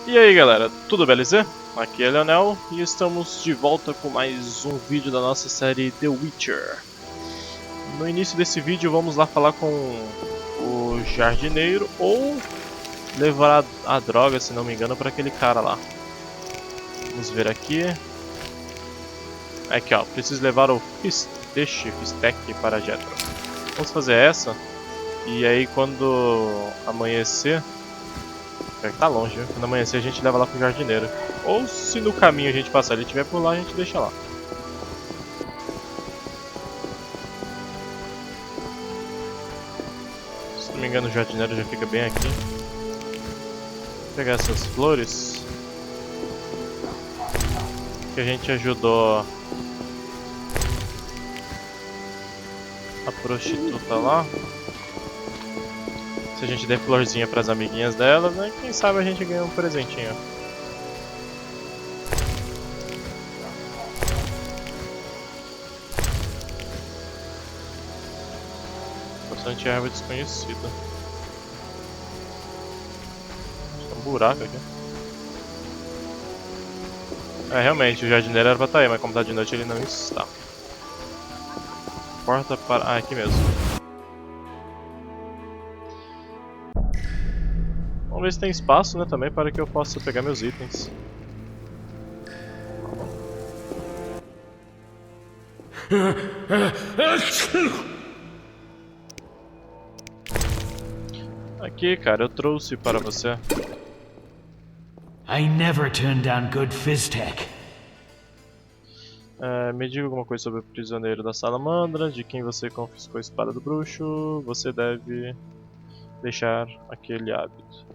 E aí galera, tudo beleza? Aqui é Leonel e estamos de volta com mais um vídeo da nossa série The Witcher. No início desse vídeo vamos lá falar com o jardineiro ou levar a droga, se não me engano, para aquele cara lá. Vamos ver aqui. Aqui ó, preciso levar o Fistec para Jetro. Vamos fazer essa e aí quando amanhecer... Tá longe, viu? Quando amanhecer a gente leva lá pro jardineiro. Ou se no caminho a gente passar ele estiver por lá, a gente deixa lá. Se não me engano o jardineiro já fica bem aqui. Vou pegar essas flores que a gente ajudou a prostituta lá. Se a gente der florzinha pras amiguinhas dela, né? Quem sabe a gente ganha um presentinho. Bastante erva desconhecida. Tem um buraco aqui. É, realmente, o jardineiro era pra estar aí, mas como tá de noite ele não está. Porta para... Ah, aqui mesmo. Vamos ver se tem espaço, né, também, para que eu possa pegar meus itens. Aqui, cara, eu trouxe para você. I never turn down good Fiztech. Me diga alguma coisa sobre o prisioneiro da salamandra, de quem você confiscou a espada do bruxo. Você deve deixar aquele hábito.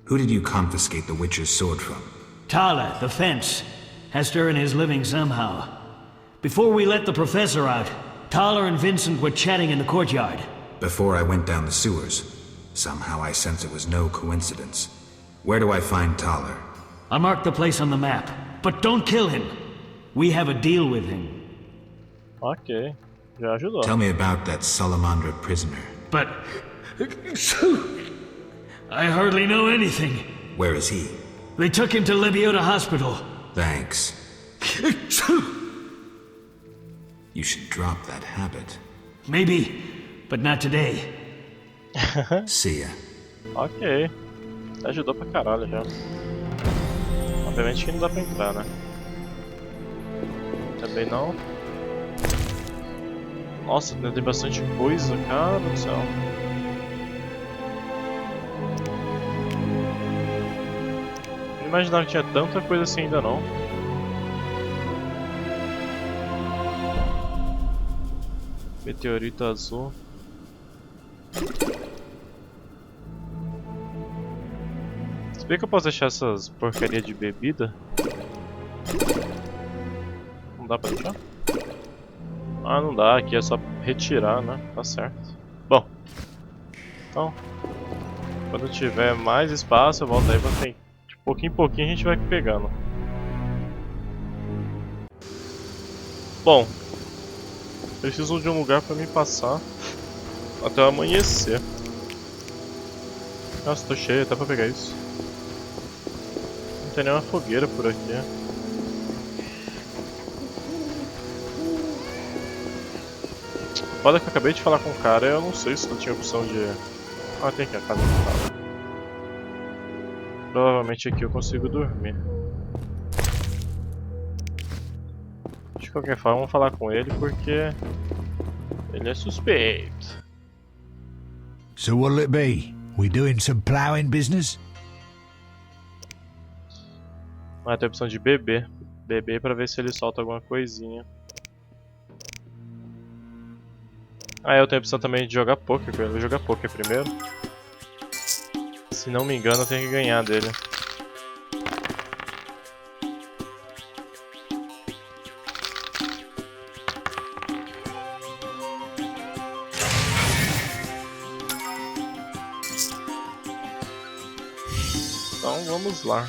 Who did you confiscate the Witcher's sword from? Tala, the fence, has to earn his living somehow. Before we let the professor out, Tala and Vincent were chatting in the courtyard. Before I went down the sewers. Somehow I sense it was no coincidence. Where do I find Thaler? I marked the place on the map, but don't kill him. We have a deal with him. Ok, já ajudou. Tell me about that Salamandra prisoner. But... I hardly know anything. Where is he? They took him to Legendado hospital. Thanks. You should drop that habit. Maybe, but not today. See ya. Ok, ajudou pra caralho já. Obviamente que não dá pra entrar, né? Também não. Nossa, tem bastante coisa, cara do céu. Não imaginava que tinha tanta coisa assim ainda não. Meteorito azul. Se bem que eu posso deixar essas porcaria de bebida. Não dá pra deixar? Ah, não dá, aqui é só retirar, né? Tá certo. Bom, então, quando tiver mais espaço eu volto aí pra frente. De pouquinho em pouquinho a gente vai pegando. Bom, preciso de um lugar pra me passar até o amanhecer. Nossa, tô cheio, até pra pegar isso. Não tem nenhuma fogueira por aqui. Foda que eu acabei de falar com o cara, eu não sei se não tinha opção de... Ah, tem aqui a casa do cara. Provavelmente aqui eu consigo dormir. De qualquer forma, vamos falar com ele porque... ele é suspeito. So what'll it be? We doing some ploughing business? Ah, tem a opção de beber. Beber pra ver se ele solta alguma coisinha. Ah, eu tenho a opção também de jogar poker com ele. Vou jogar poker primeiro. Se não me engano, eu tenho que ganhar dele. Então vamos lá.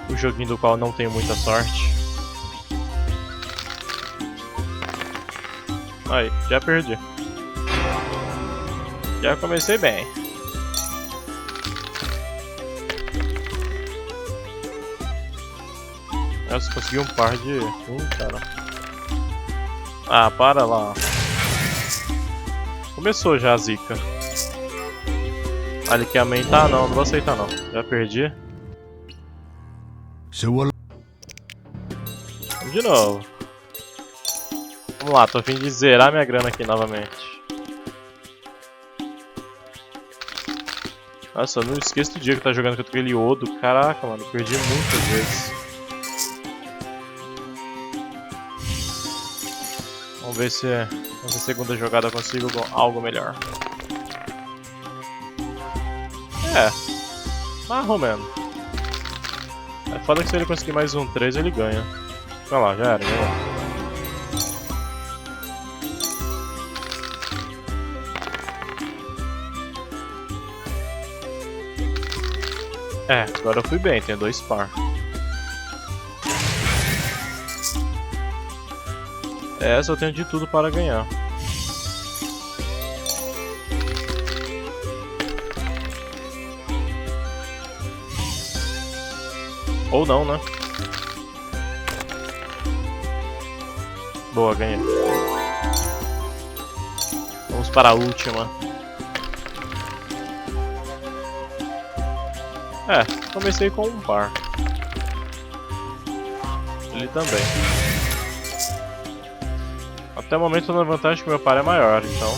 O joguinho do qual não tenho muita sorte. Aí, já perdi. Já comecei bem. Nossa, consegui um par de... cara. Ah, para lá. Começou já a zica. Ah, ele quer aumentar? Não, não vou aceitar não. Já perdi. So Vamos de novo. Vamos lá, tô a fim de zerar minha grana aqui novamente. Nossa, eu não esqueço do dia que eu tava jogando contra aquele Odo. Caraca, mano, eu perdi muitas vezes. Vamos ver se nessa segunda jogada eu consigo algo melhor. Mais ou menos. É foda que se ele conseguir mais um 3 ele ganha. Olha lá, já era, ganhou. Agora eu fui bem, tem 2 par. Essa eu tenho de tudo para ganhar. Ou não, né? Boa, ganhei. Vamos para a última. Comecei com um par. Ele também. Até o momento eu tô na vantagem que meu par é maior, então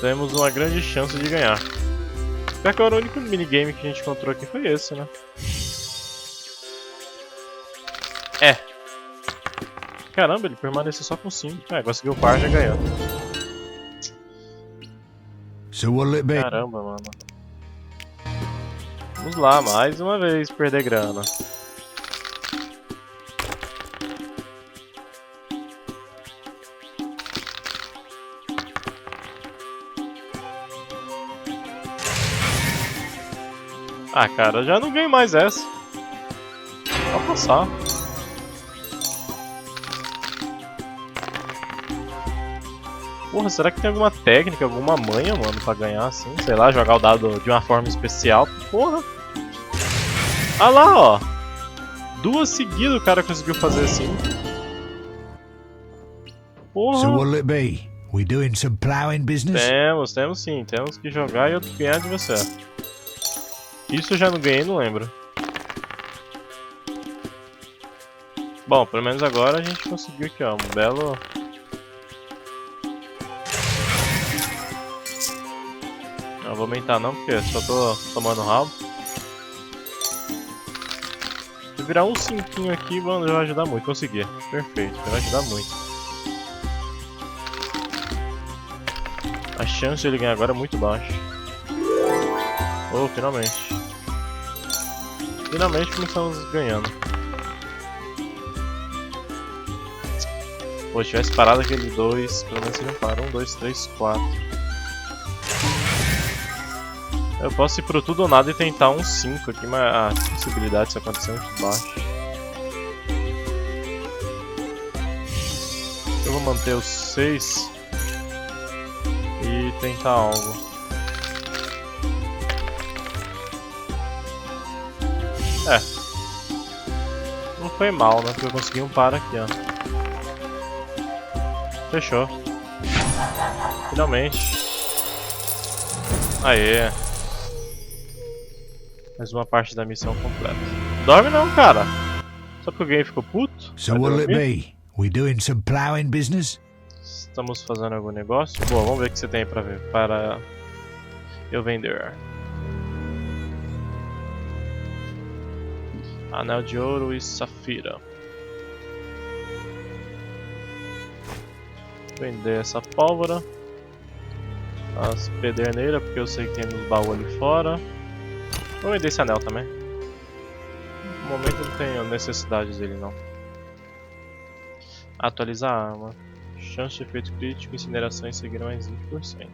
temos uma grande chance de ganhar. Pior que o único minigame que a gente encontrou aqui foi esse, né? Caramba, ele permaneceu só com 5. Conseguiu o par, já ganhou. So what'll it be? Caramba, mano. Vamos lá, mais uma vez perder grana. Ah, cara, eu já não ganho mais essa. Pode passar. Porra, será que tem alguma técnica, alguma manha, mano, pra ganhar assim? Sei lá, jogar o dado de uma forma especial. Porra! Ah lá, ó! 2 seguidas o cara conseguiu fazer assim. Porra! So what'll it be? We doing some plowing business? Temos sim. Temos que jogar e eu ganhar de você. Isso eu já não ganhei, não lembro. Bom, pelo menos agora a gente conseguiu aqui, ó, um belo... Não vou aumentar não, porque só tô tomando rabo. Se virar um 5 aqui, mano, vai ajudar muito. Consegui. Perfeito, vai ajudar muito. A chance de ele ganhar agora é muito baixa. Oh, finalmente. Finalmente começamos ganhando. Pô, se tivesse parado aquele 2, pelo menos ele não para. 1, 2, 3, 4. Eu posso ir pro tudo ou nada e tentar um 5 aqui, mas a possibilidade disso acontecer é muito baixa. Eu vou manter os 6 e tentar algo. Não foi mal, né? Porque eu consegui um par aqui, ó. Fechou. Finalmente. Aê. Mais uma parte da missão completa. Dorme não, cara. Só porque o game ficou puto. So what'll it be? We doing some plowing business? Estamos fazendo algum negócio? Boa, vamos ver o que você tem pra ver. Para eu vender. Anel de ouro e safira. Vender essa pólvora. As pederneiras, porque eu sei que tem nos baús ali fora. Vou vender esse anel também. No momento eu não tenho necessidade dele não. Atualizar a arma. Chance de efeito crítico, incineração em seguir mais 20%.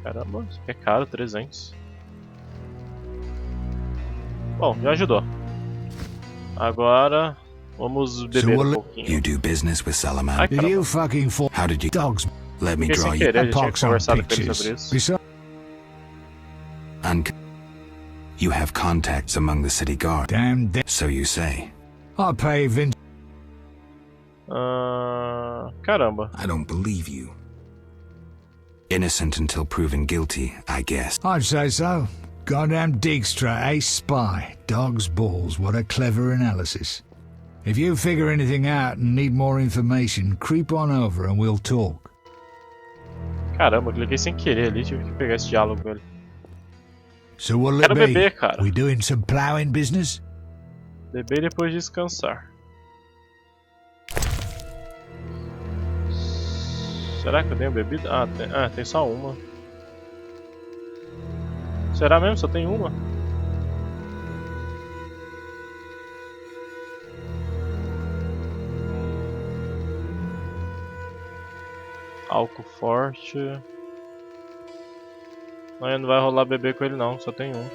Caramba, isso aqui é caro, 300. Bom, já ajudou. Agora Vamos beber um You pouquinho. do business with Ai, Salaman. Did caramba. you fucking fall? How did you... Dogs. Let me Fiquei draw sem you... querer, a gente tinha Pox on conversado com ele pictures. sobre isso. Besides, You have contacts among the city guard. damn So you say. I pay Vince. Caramba. I don't believe you. Innocent until proven guilty, I guess. I'd say so. Goddamn Dijkstra, ace spy. Dog's balls, what a clever analysis. If you figure anything out and need more information, creep on over and we'll talk. Caramba, eu cliquei sem querer ali, tive que pegar esse diálogo com ele. So what'll it Quero be? beber, cara. We doing some ploughing business? Beber e depois descansar. Será que eu tenho bebida? Tem só uma. Será mesmo? Só tem uma? Álcool forte. Não vai rolar beber com ele não, só tem um.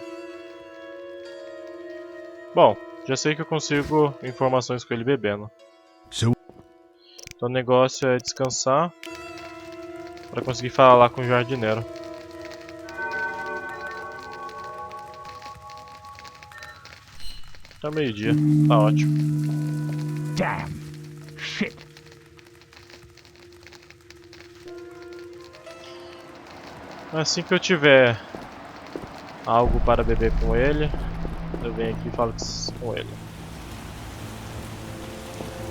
Bom, já sei que eu consigo informações com ele bebendo. So Então o negócio é descansar para conseguir falar lá com o jardineiro. Tá meio-dia, tá ótimo. damn shit. Assim que eu tiver algo para beber com ele, eu venho aqui e falo com ele.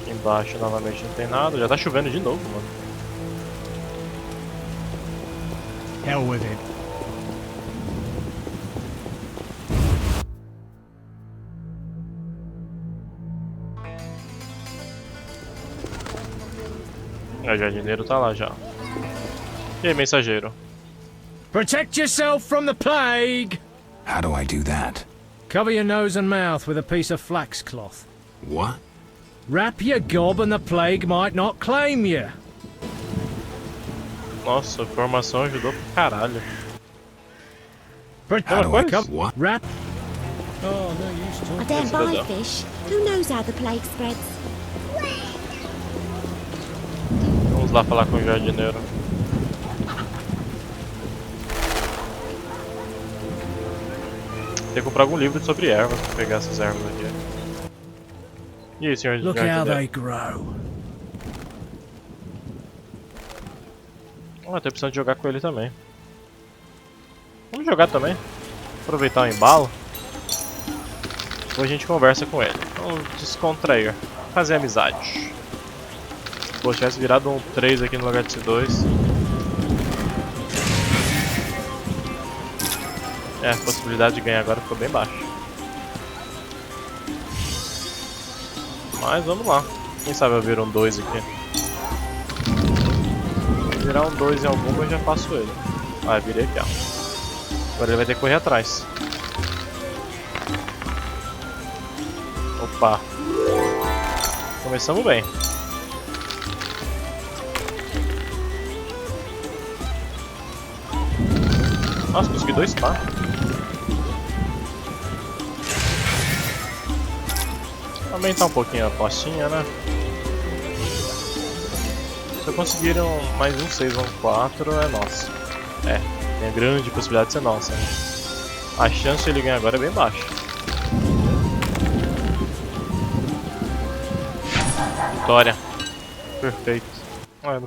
Aqui embaixo novamente não tem nada, já tá chovendo de novo, mano. Hell with it. O jardineiro tá lá já. E aí, mensageiro? Protect yourself from the plague! How do I do that? Cover your nose and mouth with a piece of flax cloth. What? Wrap your gob and the plague might not claim you. Nossa, a informação ajudou pra caralho. How do I... Come- What? Wrap... Oh, no use I talking. don't buy Legendado. fish. Who knows how the plague spreads? Vamos lá falar com o jardineiro. Tem que comprar algum livro sobre ervas pra pegar essas ervas aqui. E aí, senhor Look how jardineiro? they grow. Tô precisando de jogar com ele também. Vamos jogar também. Aproveitar o embalo. Depois a gente conversa com ele. Vamos descontrair. Fazer amizade. Pô, se tivesse virado um 3 aqui no lugar de C2. A possibilidade de ganhar agora ficou bem baixa. Mas vamos lá. Quem sabe eu viro um 2 aqui. Se virar um 2 em alguma eu já passo ele. Ah, virei aqui, ó. Agora ele vai ter que correr atrás. Opa. Começamos bem. Nossa, consegui 2 par. Aumentar um pouquinho a postinha, né? Se eu conseguir mais um 6 ou um 4, é nosso. Tem a grande possibilidade de ser nossa. Né? A chance de ele ganhar agora é bem baixa. Vitória. Perfeito. Não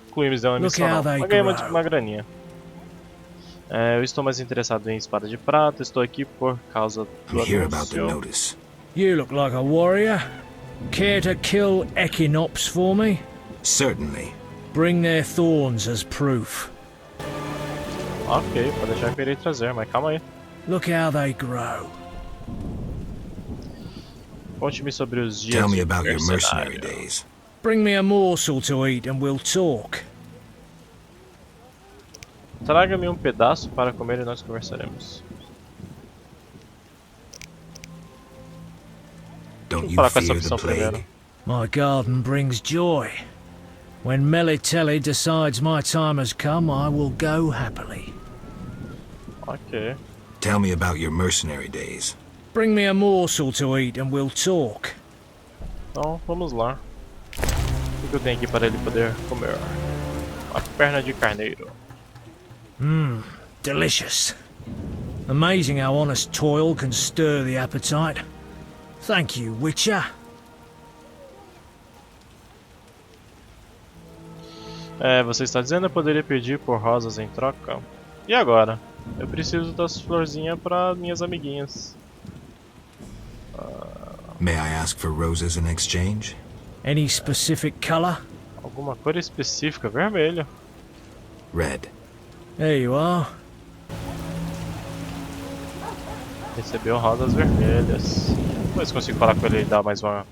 concluímos uma missão não, mas ganhamos uma graninha. Eu estou mais interessado em espada de prata, estou aqui por causa do I'm here about the anúncio. notice. You look like a warrior. Care to kill Echinops for me? Certainly. Bring their thorns as proof. Ok, pode deixar que eu irei trazer, mas calma aí. Look how they grow. Conte-me sobre os dias Tell me de about your mercenary mercenário. days. Bring me a morsel to eat and we'll talk. Traga-me um pedaço para comer e nós conversaremos. Don't you Falar com essa fear the opção primeiro. plague? My garden brings joy. When Melitelli decides my time has come, I will go happily. Ok. Tell me about your mercenary days. Bring me a morsel to eat and we'll talk. Então vamos lá. O que eu tenho aqui para ele poder comer? Uma perna de carneiro. Delicious. Amazing how honest toil can stir the appetite. Thank you, Witcher. Você está dizendo que eu poderia pedir por rosas em troca? E agora? Eu preciso das florzinhas para minhas amiguinhas. May I ask for roses in exchange? Any specific color? Alguma cor específica? Vermelho. Red. There you are. Recebeu rosas vermelhas. Depois consigo falar com ele e dar mais uma...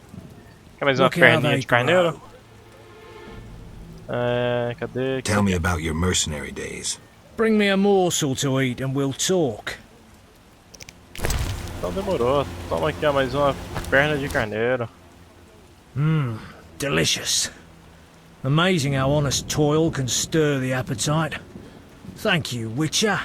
Quer mais uma Look how perninha they de carneiro? grow. Cadê? Tell me about your mercenary days. Bring me a morsel to eat and we'll talk. Então demorou. Toma aqui ó, mais uma perna de carneiro. Delicious. Amazing how honest toil can stir the appetite. Thank you, Witcher.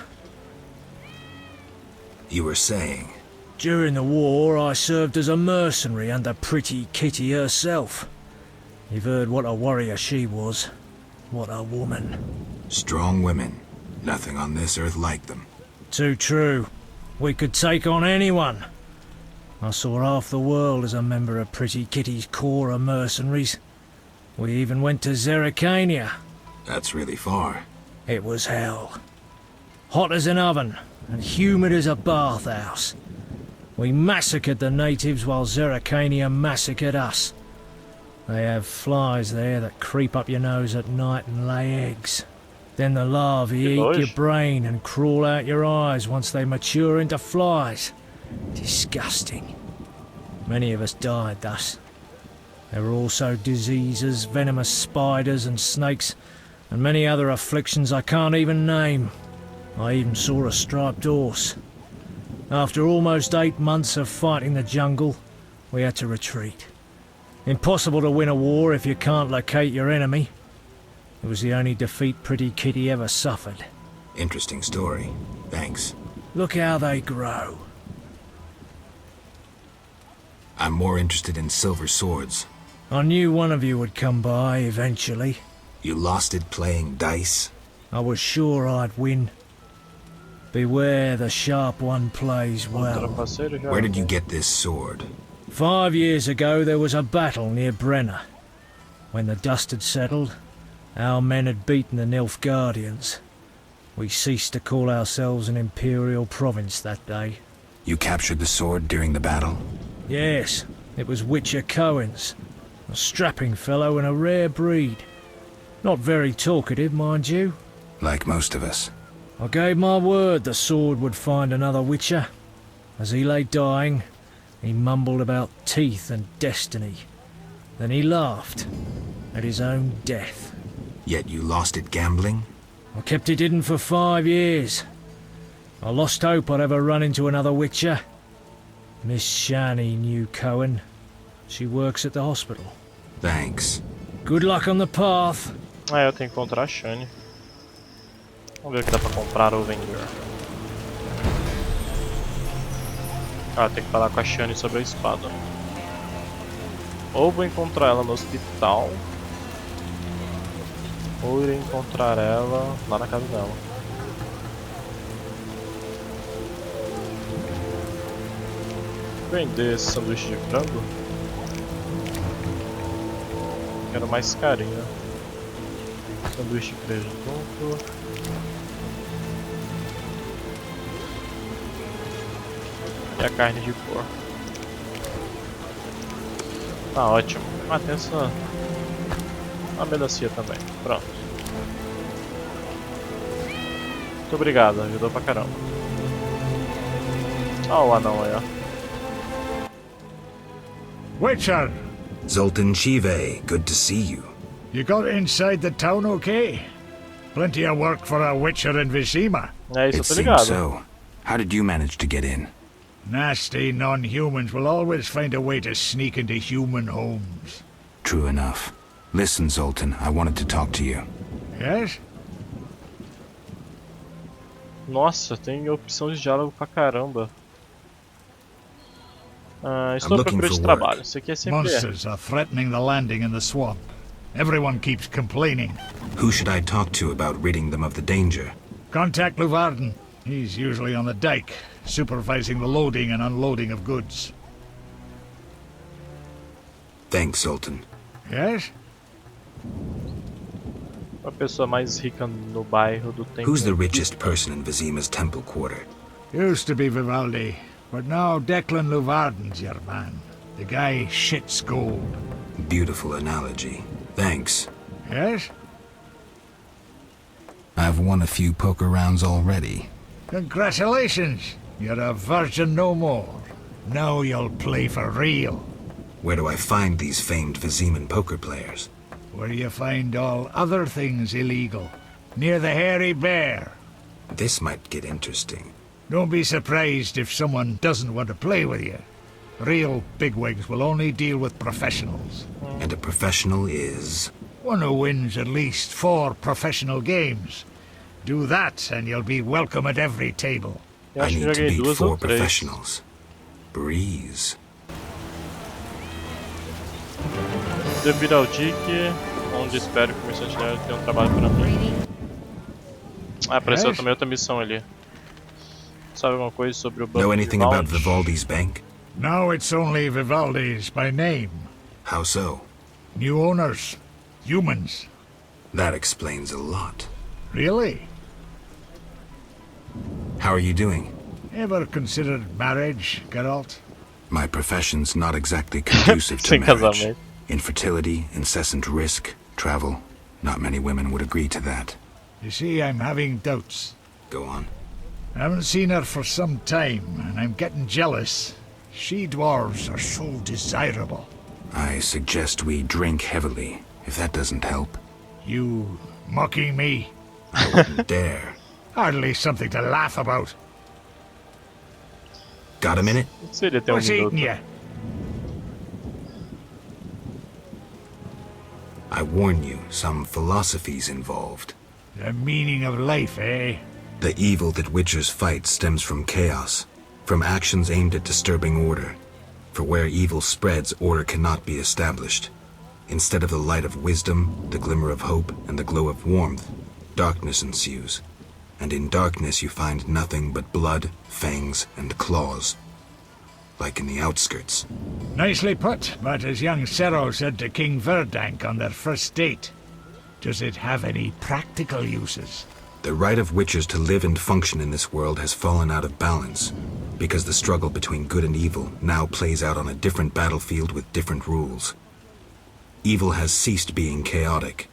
You were saying... During the war, I served as a mercenary under Pretty Kitty herself. You've heard what a warrior she was. What a woman. Strong women. Nothing on this earth like them. Too true. We could take on anyone. I saw half the world as a member of Pretty Kitty's corps of mercenaries. We even went to Zerrikania. That's really far. It was hell. Hot as an oven, and humid as a bathhouse. We massacred the natives while Zerrikania massacred us. They have flies there that creep up your nose at night and lay eggs. Then the larvae eat your brain and crawl out your eyes once they mature into flies. Disgusting. Many of us died thus. There were also diseases, venomous spiders and snakes, and many other afflictions I can't even name. I even saw a striped horse. After almost 8 months of fighting the jungle, we had to retreat. Impossible to win a war if you can't locate your enemy. It was the only defeat Pretty Kitty ever suffered. Interesting story. Thanks. Look how they grow. I'm more interested in silver swords. I knew one of you would come by eventually. You lost it playing dice? I was sure I'd win. Beware the sharp one plays well. Where did you get this sword? 5 years ago there was a battle near Brenna. When the dust had settled, our men had beaten the Nilfgaardians. We ceased to call ourselves an imperial province that day. You captured the sword during the battle? Yes, it was Witcher Cohen's. A strapping fellow and a rare breed. Not very talkative, mind you. Like most of us. I gave my word the sword would find another Witcher. As he lay dying, he mumbled about teeth and destiny. Then he laughed at his own death. Yet you lost it gambling? I kept it hidden for 5 years. I lost hope I'd ever run into another Witcher. Miss Shani knew Cohen. She works at the hospital. Thanks. Good luck on the path. Eu tenho que encontrar a Shani. Vamos ver o que dá pra comprar ou vender. Tem que falar com a Shani sobre a espada. Ou vou encontrar ela no hospital, ou irei encontrar ela lá na casa dela. Vender esse sanduíche de frango. Quero mais carinho. Sanduíche de presunto. E a carne de porco. Tá ótimo. Tem essa... uma melancia também. Pronto. Muito obrigado, ajudou pra caramba. O anão aí, ó. Witcher! Zoltan Chive, good to see you. You got inside the town okay? Plenty of work for a Witcher in Vizima. Isso, It tô seems ligado. so. How did you manage to get in? Nasty non-humans will always find a way to sneak into human homes. True enough. Listen, Zoltan, I wanted to talk to you. Yes? Nossa, tem opção de diálogo pra caramba. Estou à procura de trabalho. Isso aqui é sempre... Monsters are threatening the landing in the swamp. Everyone keeps complaining. Who should I talk to about ridding them of the danger? Contact Luvarden. He's usually on the dike, supervising the loading and unloading of goods. Thanks, Sultan. Yes? A pessoa mais rica no bairro do templo. Who's the richest person in Vizima's temple quarter? Used to be Vivalde, but now Declan Luvarden's your man. The guy shits gold. Beautiful analogy. Thanks. Yes? I've won a few poker rounds already. Congratulations! You're a virgin no more. Now you'll play for real. Where do I find these famed Viziman poker players? Where you find all other things illegal. Near the hairy bear. This might get interesting. Don't be surprised if someone doesn't want to play with you. Real bigwigs will only deal with professionals. And a professional is? One who wins at least 4 professional games. Do that and you'll be welcome at every table. Eu I acho que need to joguei beat 2 4 ou 3. professionals. Breeze. Devo vir ao DIC, onde espero que o inocente tenha um trabalho para mim. Ah, apareceu também outra missão ali. Sabe alguma coisa sobre o banco? Know anything about Vivalde? Vivaldi's bank? Now it's only Vivaldi's by name. How so? New owners. Humans. That explains a lot. Really? How are you doing? Ever considered marriage, Geralt? My profession's not exactly conducive to Sem marriage. casamento. Infertility, incessant risk, travel. Not many women would agree to that. You see, I'm having doubts. Go on. I haven't seen her for some time, and I'm getting jealous. She-dwarves are so desirable. I suggest we drink heavily, if that doesn't help. You mocking me? I wouldn't dare. Hardly something to laugh about. Got a minute? Seria ter What's minuto. eating you? I warn you, some philosophy's involved. The meaning of life, eh? The evil that witchers fight stems from chaos, from actions aimed at disturbing order. For where evil spreads, order cannot be established. Instead of the light of wisdom, the glimmer of hope, and the glow of warmth, darkness ensues. And in darkness you find nothing but blood, fangs, and claws. Like in the outskirts. Nicely put, but as young Cerro said to King Verdank on their first date, does it have any practical uses? The right of witchers to live and function in this world has fallen out of balance, because the struggle between good and evil now plays out on a different battlefield with different rules. Evil has ceased being chaotic.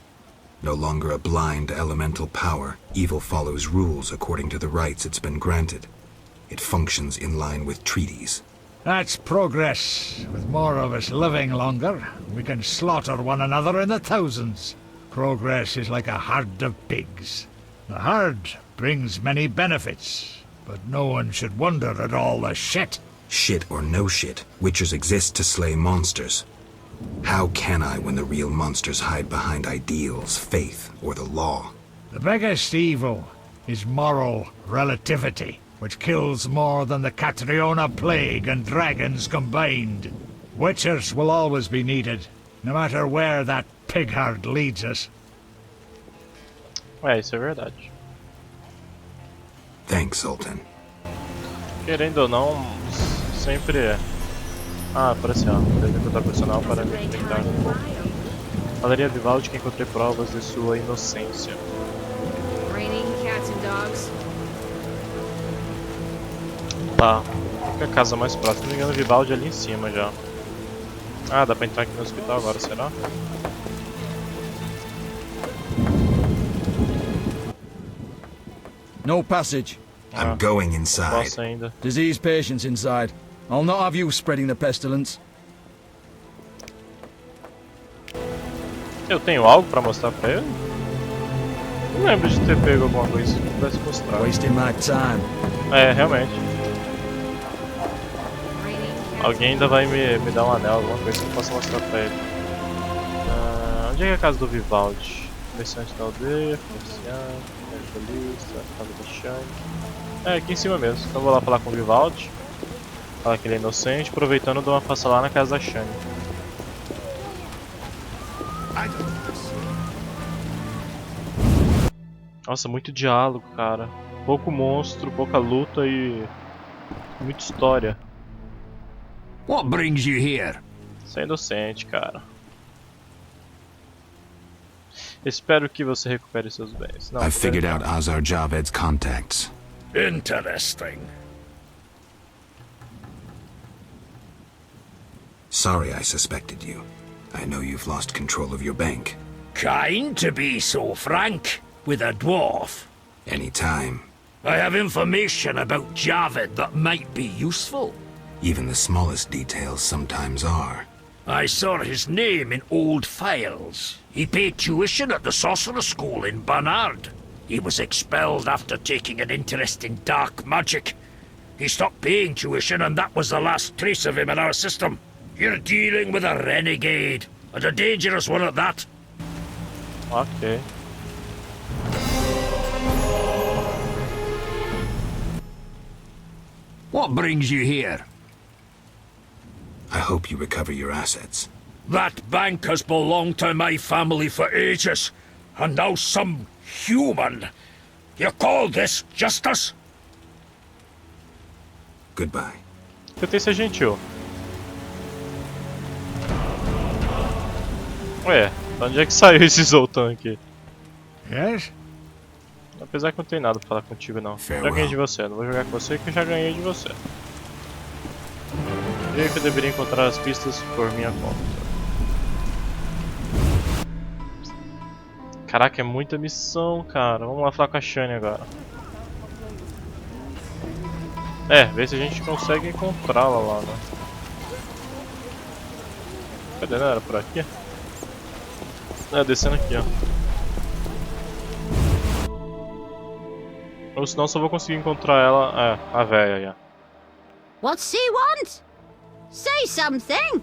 No longer a blind elemental power, evil follows rules according to the rights it's been granted. It functions in line with treaties. That's progress. With more of us living longer, we can slaughter one another in the thousands. Progress is like a herd of pigs. The herd brings many benefits, but no one should wonder at all the shit. Shit or no shit, witchers exist to slay monsters. How can I when the real monsters hide behind ideals, faith, or the law? The biggest evil is moral relativity, which kills more than the Catriona plague and dragons combined. Witchers will always be needed, no matter where that pig herd leads us. Isso é verdade. Thanks, Sultan. Querendo ou não, sempre... Ah, aparece ó. Deve encontrar personal para me enfrentar um pouco. Falaria a Vivalde que encontrei provas de sua inocência. Raining cats and dogs. Tá. Qual que é a casa mais próxima? Se não me engano, Vivalde é ali em cima já. Ah, dá pra entrar aqui no hospital agora, será? No passage. I'm going inside. Posso ainda. Disease patients inside. I'll not have you spreading the pestilence. Eu tenho algo pra mostrar pra ele? Não lembro de ter pego alguma coisa que pudesse mostrar. Wasting my time. É, realmente. Raining cats. Alguém ainda vai me dar um anel, alguma coisa que eu possa mostrar pra ele. Onde é que é a casa do Vivalde? Comerciante da aldeia, comerciante, evangelista, casa do Shane. É, aqui em cima mesmo. Então vou lá falar com o Vivalde. Fala que ele é inocente, aproveitando de uma passa lá na casa da Shani. Nossa, muito diálogo, cara. Pouco monstro, pouca luta e muita história. What brings you here? Você é inocente, cara. Espero que você recupere seus bens. Não, I figured out Azar Javed's contacts. Interesting. Sorry I suspected you. I know you've lost control of your bank. Kind to be so frank with a dwarf. Anytime. I have information about Javed that might be useful. Even the smallest details sometimes are. I saw his name in old files. He paid tuition at the sorcerer school in Barnard. He was expelled after taking an interest in dark magic. He stopped paying tuition and that was the last trace of him in our system. You're dealing with a renegade, and a dangerous one at that. Ok. What brings you here? I hope you recover your assets. That bank has belonged to my family for ages, and now some human. You call this justice? Goodbye. Tentei ser gentil. Ué, de onde é que saiu esse Zoltan aqui? Yes? Apesar que não tem nada pra falar contigo não. Já Farewell. ganhei de você, não vou jogar com você que eu já ganhei de você. Creio que eu deveria encontrar as pistas por minha conta. Caraca, é muita missão, cara. Vamos lá falar com a Shani agora. É, ver se a gente consegue encontrá-la lá, né? Cadê? Não era por aqui? É, descendo aqui, ó. Ou senão só vou conseguir encontrar ela... É, a véia aí, ó. What's she want? Say something.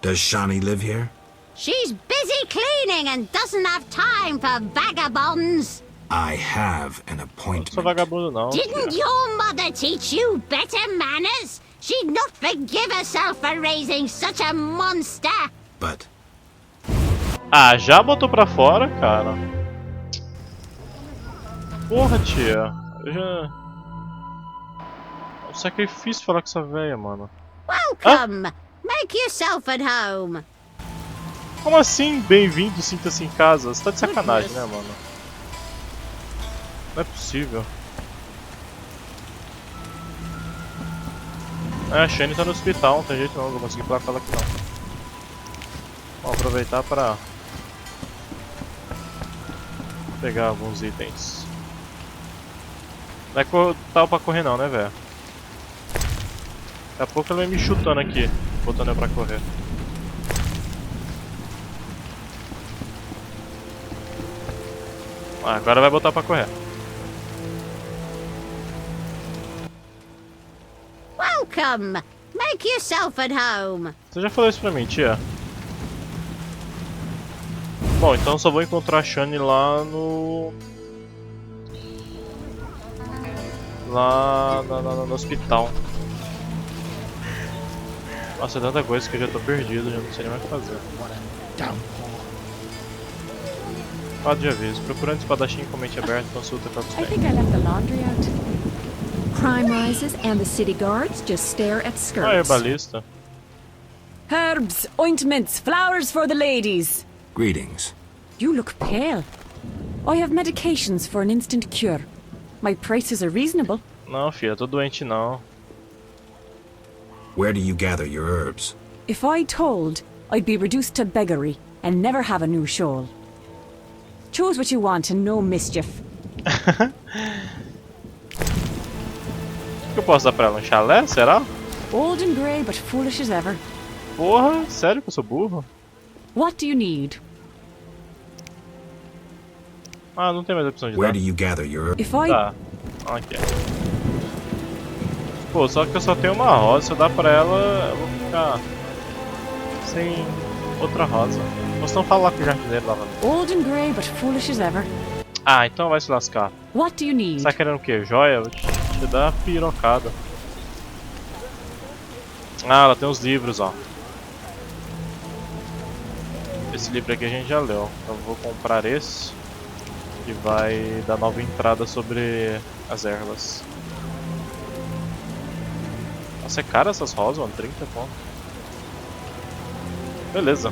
Does Shani live here? She's busy cleaning and doesn't have time for vagabonds. I have an Não sou appointment. vagabundo não. Didn't filha. your mother teach you better manners? She'd not forgive herself for raising such a monster. But Ah, já botou pra fora, cara? Porra, tia. Eu já... É um sacrifício falar com essa véia, mano. Welcome. Make yourself at home. Como assim? Bem-vindo, sinta-se em casa. Você tá de sacanagem, né, mano? Não é possível. É, a Shani tá no hospital, não tem jeito não, não vou conseguir falar com ela aqui não. Vamos aproveitar para pegar alguns itens. Não é tal pra correr não, né, velho? Daqui a pouco ela vai me chutando aqui, botando eu pra correr. Ah, agora vai botar pra correr. Welcome. Make yourself at home. Você já falou isso pra mim, tia? Bom, então só vou encontrar a Shani lá no... no hospital. Nossa, é tanta coisa que eu já tô perdido, já não sei nem mais o que fazer. Quadro de aviso. Procurando espadachim com mente aberta, consulta corpos I think I left the laundry out. Crime rises and the city guards just stare at Ah, é skirts. balista. Herbs, ointments, flowers for the ladies. greetings. You look pale. I have medications for an instant cure. My prices are reasonable. Não, filha, tô doente não. Where do you gather your herbs? If I told, I'd be reduced to beggary and never have a new shawl. Choose what you want and no mischief. O que eu posso dar pra ela? Um chalé? Será? Old and grey, but foolish as ever. Porra, sério que eu sou burro? What do you need? Ah, não tem mais opção de Where dar. do you gather your herbs? If I... Tá, aqui. Pô, só que eu só tenho uma rosa, se eu dar pra ela, eu vou ficar sem outra rosa. Nós estamos falando lá com o jardineiro novamente. Old and grey, but foolish as ever. Ah, então vai se lascar. What do you need? Você tá querendo o quê? Joia? Vou te dar uma pirocada. Ah, ela tem os livros, ó. Esse livro aqui a gente já leu. Então eu vou comprar esse. Que vai dar nova entrada sobre as ervas. Nossa, é cara essas rosas, mano. 30 pontos. Beleza.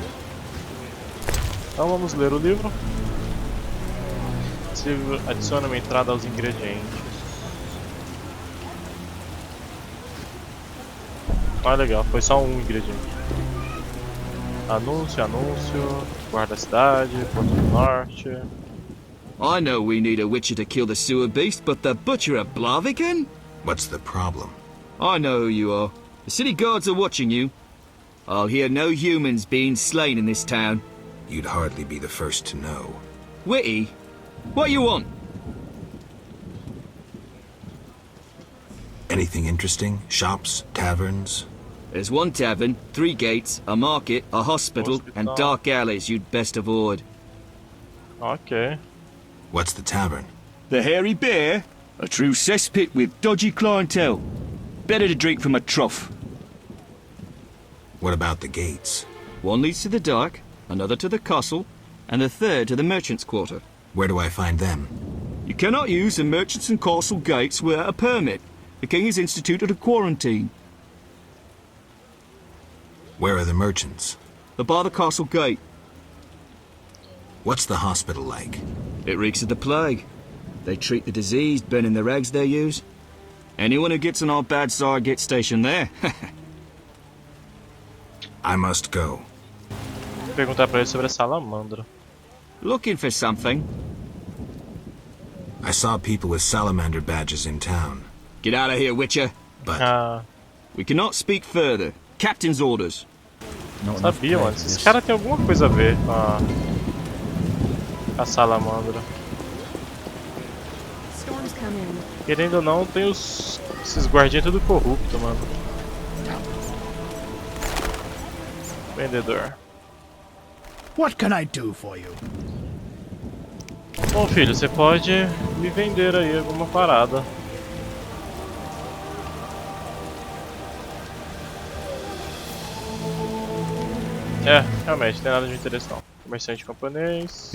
Então vamos ler o livro. Esse livro adiciona uma entrada aos ingredientes. Ah, legal. Foi só um ingrediente. Anúncio, anúncio. Guarda a cidade, Porto do Norte. I know we need a witcher to kill the sewer beast, but the butcher of Blaviken? What's the problem? I know who you are. The city guards are watching you. I'll hear no humans being slain in this town. You'd hardly be the first to know. Witty, what you want? Anything interesting? Shops? Taverns? There's one tavern, 3 gates, a market, a hospital, and dark alleys you'd best avoid. Ok. What's the tavern? The Hairy Bear? A true cesspit with dodgy clientele. Better to drink from a trough. What about the gates? One leads to the dock, another to the castle, and the third to the merchant's quarter. Where do I find them? You cannot use the merchants and castle gates without a permit. The king has instituted a quarantine. Where are the merchants? They're by the castle gate. What's the hospital like? It reeks of the plague. They treat the diseased, burning the rags they use. Anyone who gets on our bad side gets stationed there. I must go. Vou perguntar pra ele sobre a salamandra. Looking for something? I saw people with salamander badges in town. Get out of here, Witcher. But we cannot speak further. Captain's orders. Sabia, mano. Esses caras têm alguma coisa a ver com a salamandra. Storms come in. Querendo ou não, tem esses guardinhas tudo corrupto, mano. Vendedor. What can I do for you? Bom, filho, você pode me vender aí alguma parada. É, realmente, não tem nada de interesse não. Comerciante camponês.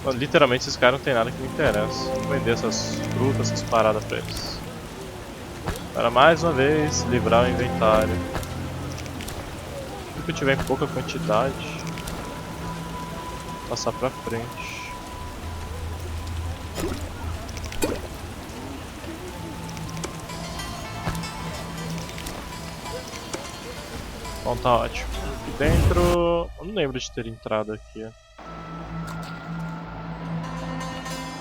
Mano, literalmente esses caras não tem nada que me interessa. Vou vender essas frutas, essas paradas pra eles. Para mais uma vez, livrar o inventário. Se eu tiver em pouca quantidade, passar pra frente. Bom, tá ótimo. Aqui dentro... eu não lembro de ter entrado aqui.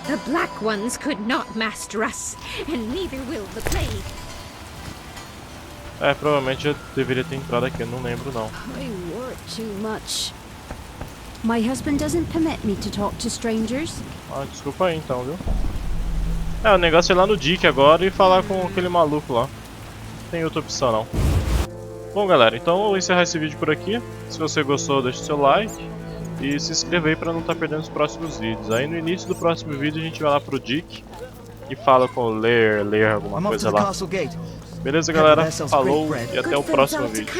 The Black Ones could not master us, and neither will the plague. É, provavelmente eu deveria ter entrado aqui, eu não lembro não. I work too much. My husband doesn't permit me to talk to strangers. Ah, desculpa aí então, viu? É, o negócio é ir lá no Dick agora e falar com aquele maluco lá. Não tem outra opção não. Bom, galera, então eu vou encerrar esse vídeo por aqui. Se você gostou, deixe seu like e se inscreva aí pra não estar perdendo os próximos vídeos. Aí no início do próximo vídeo a gente vai lá pro Dick e fala com o ler alguma coisa lá. Beleza, galera? Falou e até o próximo vídeo.